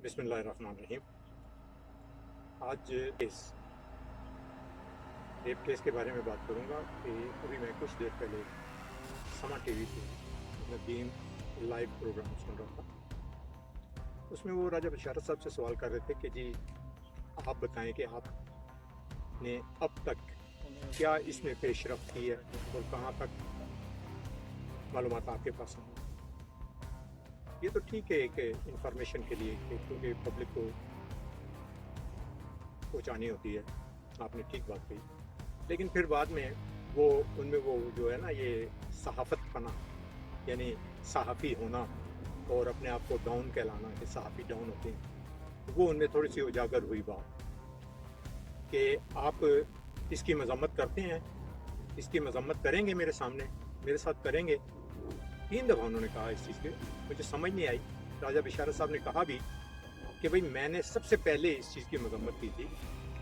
बिस्मिल्लाहिर्रहमानिर्रहीम। आज इस रेप केस के बारे में बात करूंगा कि अभी मैं कुछ देर पहले समा टीवी पे नदीम लाइव प्रोग्राम सुन रहा था। उसमें वो राजा बशारत साहब से सवाल कर रहे थे कि जी आप बताएं कि आपने अब तक क्या इसमें पेशरफ्त की है और कहाँ तक मालूमात आपके पास हैं। ये तो ठीक है एक इंफॉर्मेशन के लिए कि क्योंकि पब्लिक को पहुँचानी होती है, आपने ठीक बात कही। लेकिन फिर बाद में वो उनमें वो जो है ना ये सहाफ़त पना यानी सहाफ़ी होना और अपने आप को डाउन कहलाना कि सहाफ़ी डाउन होते हैं, वो उनमें थोड़ी सी उजागर हुई बात कि आप इसकी मज़म्मत करते हैं, इसकी मज़म्मत करेंगे मेरे सामने, मेरे साथ करेंगे। 3 दफ़ा उन्होंने कहा इस चीज़ के, मुझे समझ नहीं आई। राजा बशारत साहब ने कहा भी कि भाई मैंने सबसे पहले इस चीज़ की मज़म्मत की थी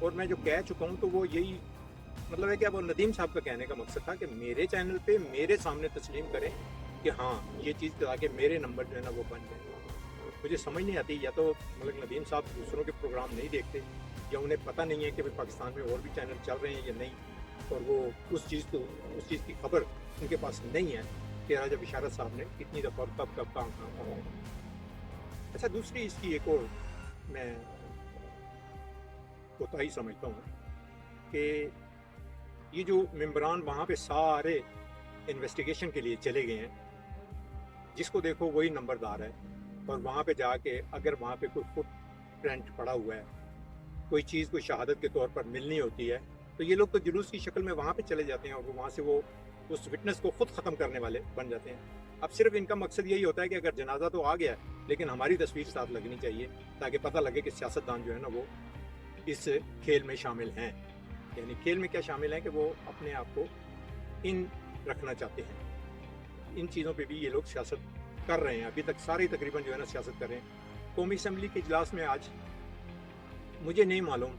और मैं जो कह चुका हूँ तो वो यही मतलब है कि अब नदीम साहब का कहने का मकसद था कि मेरे चैनल पे मेरे सामने तस्लीम करें कि हाँ ये चीज़ ताकि मेरे नंबर जो है ना वो बन जाए। मुझे समझ नहीं आती, या तो मतलब नदीम साहब दूसरों के प्रोग्राम नहीं देखते या उन्हें पता नहीं है कि भाई पाकिस्तान में और भी चैनल चल रहे हैं या नहीं, और वो उस चीज़ की खबर उनके पास नहीं है कि राजा बशारत साहब ने कितनी दफ़ा कब कब कहाँ। अच्छा, दूसरी इसकी एक और मैं कोताही समझता हूँ कि ये जो मेंबरान वहाँ पे सारे इन्वेस्टिगेशन के लिए चले गए हैं, जिसको देखो वही नंबरदार है, और वहाँ पे जाके अगर वहाँ पे कोई फुट प्रिंट पड़ा हुआ है, कोई चीज़ कोई शहादत के तौर पर मिलनी होती है, तो ये लोग तो जुलूस की शक्ल में वहाँ पे चले जाते हैं और वहाँ से वो उस विटनेस को खुद ख़त्म करने वाले बन जाते हैं। अब सिर्फ इनका मकसद यही होता है कि अगर जनाजा तो आ गया लेकिन हमारी तस्वीर साथ लगनी चाहिए ताकि पता लगे कि सियासतदान जो है ना वो इस खेल में शामिल हैं। यानी खेल में क्या शामिल है कि वो अपने आप को इन रखना चाहते हैं। इन चीज़ों पे भी ये लोग सियासत कर रहे हैं, अभी तक सारे तकरीबन जो है ना सियासत कर रहे हैं। कौमी असम्बली के इजलास में आज मुझे नहीं मालूम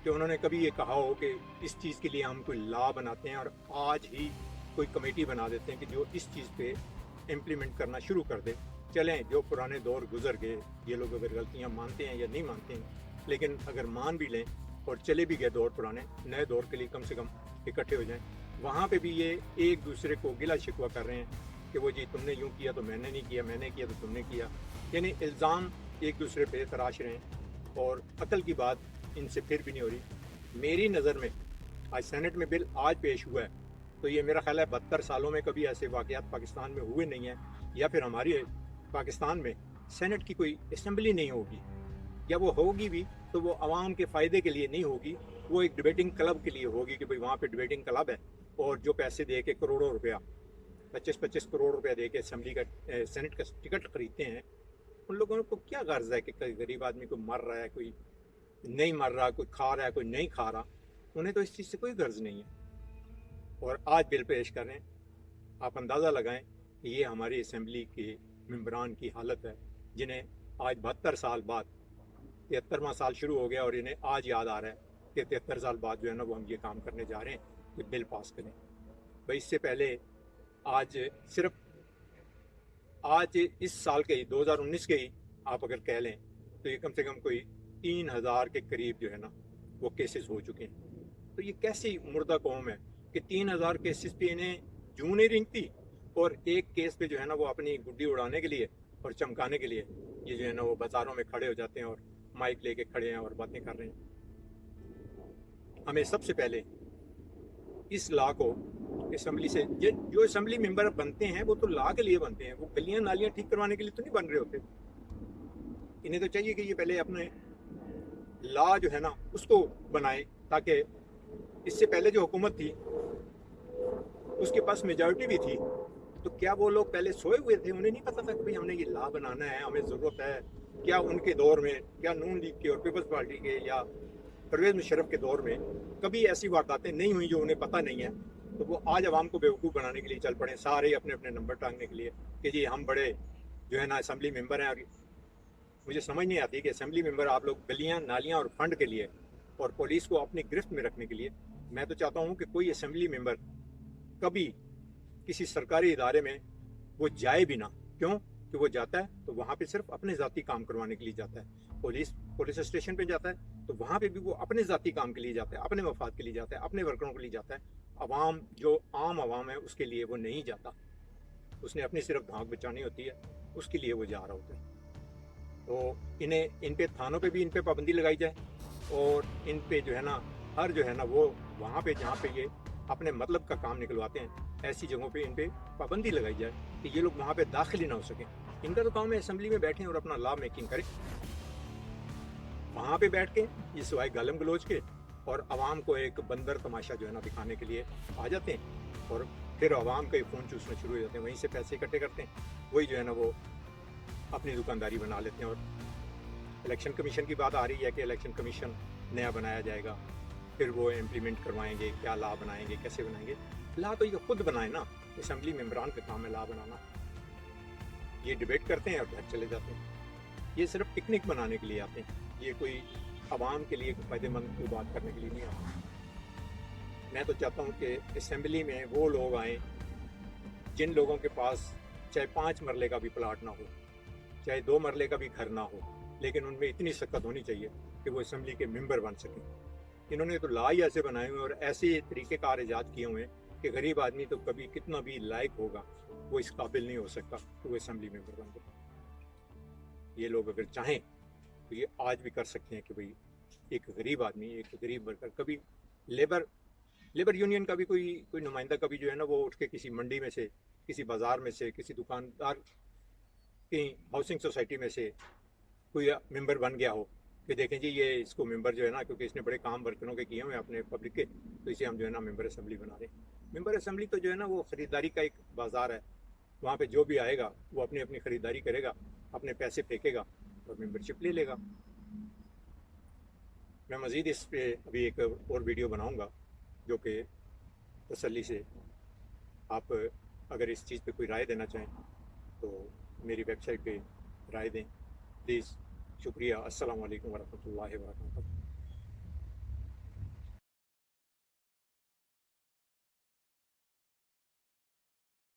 कि उन्होंने कभी ये कहा हो कि इस चीज़ के लिए हम कोई लॉ बनाते हैं और आज ही कोई कमेटी बना देते हैं कि जो इस चीज़ पे इम्प्लीमेंट करना शुरू कर दे। चलें, जो पुराने दौर गुजर गए, ये लोग अगर गलतियां मानते हैं या नहीं मानते हैं, लेकिन अगर मान भी लें और चले भी गए दौर पुराने, नए दौर के लिए कम से कम इकट्ठे हो जाएं। वहाँ पे भी ये एक दूसरे को गिला शिकवा कर रहे हैं कि वो जी तुमने यूँ किया तो मैंने नहीं किया, मैंने किया तो तुमने किया, यानी इल्ज़ाम एक दूसरे पे तराश रहे हैं और अकल की बात इनसे फिर भी नहीं हो रही। मेरी नज़र में आज सेनेट में बिल आज पेश हुआ है तो ये मेरा ख्याल है 72 सालों में कभी ऐसे वाक़यात पाकिस्तान में हुए नहीं हैं, या फिर हमारी पाकिस्तान में सेनेट की कोई असेंबली नहीं होगी, या वो होगी भी तो वो आवाम के फ़ायदे के लिए नहीं होगी, वो एक डिबेटिंग क्लब के लिए होगी कि भाई वहाँ पे डिबेटिंग क्लब है और जो पैसे दे के करोड़ों रुपया 25-25 करोड़ रुपया दे के असम्बली का सेनेट का टिकट खरीदते हैं। उन लोगों को क्या गर्ज है कि गरीब आदमी को मर रहा है, कोई नहीं मर रहा, कोई खा रहा है, कोई नहीं खा रहा, उन्हें तो इस चीज़ से कोई गर्ज नहीं है और आज बिल पेश कर रहे हैं। आप अंदाज़ा लगाएं कि ये हमारी असम्बली के मेंबरान की हालत है जिन्हें आज 72 साल बाद 73वां साल शुरू हो गया और इन्हें आज याद आ रहा है कि 73 साल बाद जो है ना वो हम ये काम करने जा रहे हैं कि बिल पास करें। भाई इससे पहले आज सिर्फ आज इस साल के ही 2019 के ही आप अगर कह लें तो ये कम से कम कोई 3000 के करीब जो है ना वो केसेस हो चुके हैं। तो ये कैसी मुर्दा कौम है कि 3000 केसेस पे इन्हें जूं नहीं रिंगती और एक केस पे जो है ना वो अपनी गुड्डी उड़ाने के लिए और चमकाने के लिए ये जो है ना वो बाज़ारों में खड़े हो जाते हैं और माइक लेके खड़े हैं और बातें कर रहे हैं। हमें सबसे पहले इस लॉ को असम्बली से जो असम्बली मेंबर बनते हैं वो तो लॉ के लिए बनते हैं, वो गलियां नालियां ठीक करवाने के लिए तो नहीं बन रहे होते। इन्हें तो चाहिए कि ये पहले अपने लॉ जो है ना उसको बनाएं ताकि इससे पहले जो हुकूमत थी उसके पास मेजॉरिटी भी थी, तो क्या वो लोग पहले सोए हुए थे? उन्हें नहीं पता था कि भाई हमने ये लॉ बनाना है, हमें ज़रूरत है? क्या उनके दौर में, क्या नून लीग के और पीपल्स पार्टी के या परवेज़ मुशर्रफ के दौर में कभी ऐसी वारदातें नहीं हुई जो उन्हें पता नहीं है? तो वो आज आवाम को बेवकूफ़ बनाने के लिए चल पड़े, सारे अपने अपने नंबर टांगने के लिए कि जी हम बड़े जो है ना असम्बली मेंबर हैं। और मुझे समझ नहीं आती कि असम्बली मेंबर आप लोग गलियाँ नालियाँ और फंड के लिए और पुलिस को अपनी गिरफ्त में रखने के लिए, मैं तो चाहता हूँ कि कोई असम्बली मेंबर कभी किसी सरकारी इदारे में वो जाए भी ना। क्यों? کہ وہ جاتا ہے تو وہاں پہ صرف اپنے ذاتی کام کروانے کے لیے جاتا ہے، پولیس اسٹیشن پہ جاتا ہے تو وہاں پہ بھی وہ اپنے ذاتی کام کے لیے جاتا ہے، اپنے مفاد کے لیے جاتا ہے، اپنے ورکروں کے لیے جاتا ہے. عوام جو عام عوام ہے اس کے لیے وہ نہیں جاتا، اس نے اپنی صرف دھاک بچانی ہوتی ہے، اس کے لیے وہ جا رہا ہوتا ہے. تو ان پہ تھانوں پہ بھی ان پہ پابندی لگائی جائے، اور ان پہ جو ہے نا ہر جو ہے نا وہ وہاں پہ جہاں پہ یہ اپنے مطلب کا کام نکلواتے ہیں ایسی جگہوں پہ ان پہ پابندی لگائی جائے کہ یہ لوگ وہاں پہ داخل ہی نہ ہو سکیں. ان کا تو کام ہے اسمبلی میں بیٹھیں اور اپنا لا میکنگ کریں، وہاں پہ بیٹھ کے یہ سوائے گالم گلوچ کے اور عوام کو ایک بندر تماشا جو ہے نا دکھانے کے لیے آ جاتے ہیں، اور پھر عوام کے فون چوسنا شروع ہو جاتے ہیں، وہیں سے پیسے اکٹھے کرتے ہیں، وہی جو ہے نا وہ اپنی دکانداری بنا لیتے ہیں. اور الیکشن کمیشن کی بات آ رہی ہے کہ الیکشن کمیشن نیا بنایا جائے گا، پھر وہ امپلیمنٹ کروائیں گے، کیا لا بنائیں گے، کیسے بنائیں گے. لا تو یہ خود بنائیں نا، اسمبلی ممبران کا کام ہے لا بنانا. یہ ڈبیٹ کرتے ہیں اور گھر چلے جاتے ہیں. یہ صرف پکنک منانے کے لیے آتے ہیں، یہ کوئی عوام کے لیے فائدہ مند کوئی بات کرنے کے لیے نہیں آتے. میں تو چاہتا ہوں کہ اسمبلی میں وہ لوگ آئیں جن لوگوں کے پاس چاہے 5 مرلے کا بھی پلاٹ نہ ہو، چاہے 2 مرلے کا بھی گھر نہ ہو، لیکن ان میں اتنی سکت ہونی چاہیے کہ وہ اسمبلی کے ممبر بن سکیں. انہوں نے تو لا ہی ایسے بنائے ہوئے اور ایسے طریقے کار ایجاد کیے ہوئے ہیں کہ غریب آدمی تو کبھی کتنا بھی لائق ہوگا وہ اس قابل نہیں ہو سکتا کہ وہ اسمبلی ممبر بن جائے. یہ لوگ اگر چاہیں تو یہ آج بھی کر سکتے ہیں کہ بھئی ایک غریب آدمی، ایک غریب ورکر، کبھی لیبر یونین کا بھی کوئی نمائندہ کبھی جو ہے نا وہ اٹھ کے کسی منڈی میں سے، کسی بازار میں سے، کسی دکاندار کی ہاؤسنگ سوسائٹی میں سے کوئی ممبر بن گیا ہو کہ دیکھیں جی یہ اس کو ممبر جو ہے نا کیونکہ اس نے بڑے کام ورکروں کے کیے ہوئے ہیں اپنے پبلک کے، تو اسے ہم جو ہے نا ممبر اسمبلی بنا رہے ہیں. ممبر اسمبلی تو جو ہے نا وہ خریداری کا ایک بازار ہے، وہاں پہ جو بھی آئے گا وہ اپنی خریداری کرے گا، اپنے پیسے پھینکے گا اور ممبر شپ لے لے گا. میں مزید اس پہ ابھی ایک اور ویڈیو بناؤں گا جو کہ تسلی سے آپ اگر اس چیز پہ کوئی رائے دینا چاہیں تو میری ویب سائٹ پہ رائے دیں پلیز. شکریہ. السلام علیکم ورحمۃ اللہ وبرکاتہ.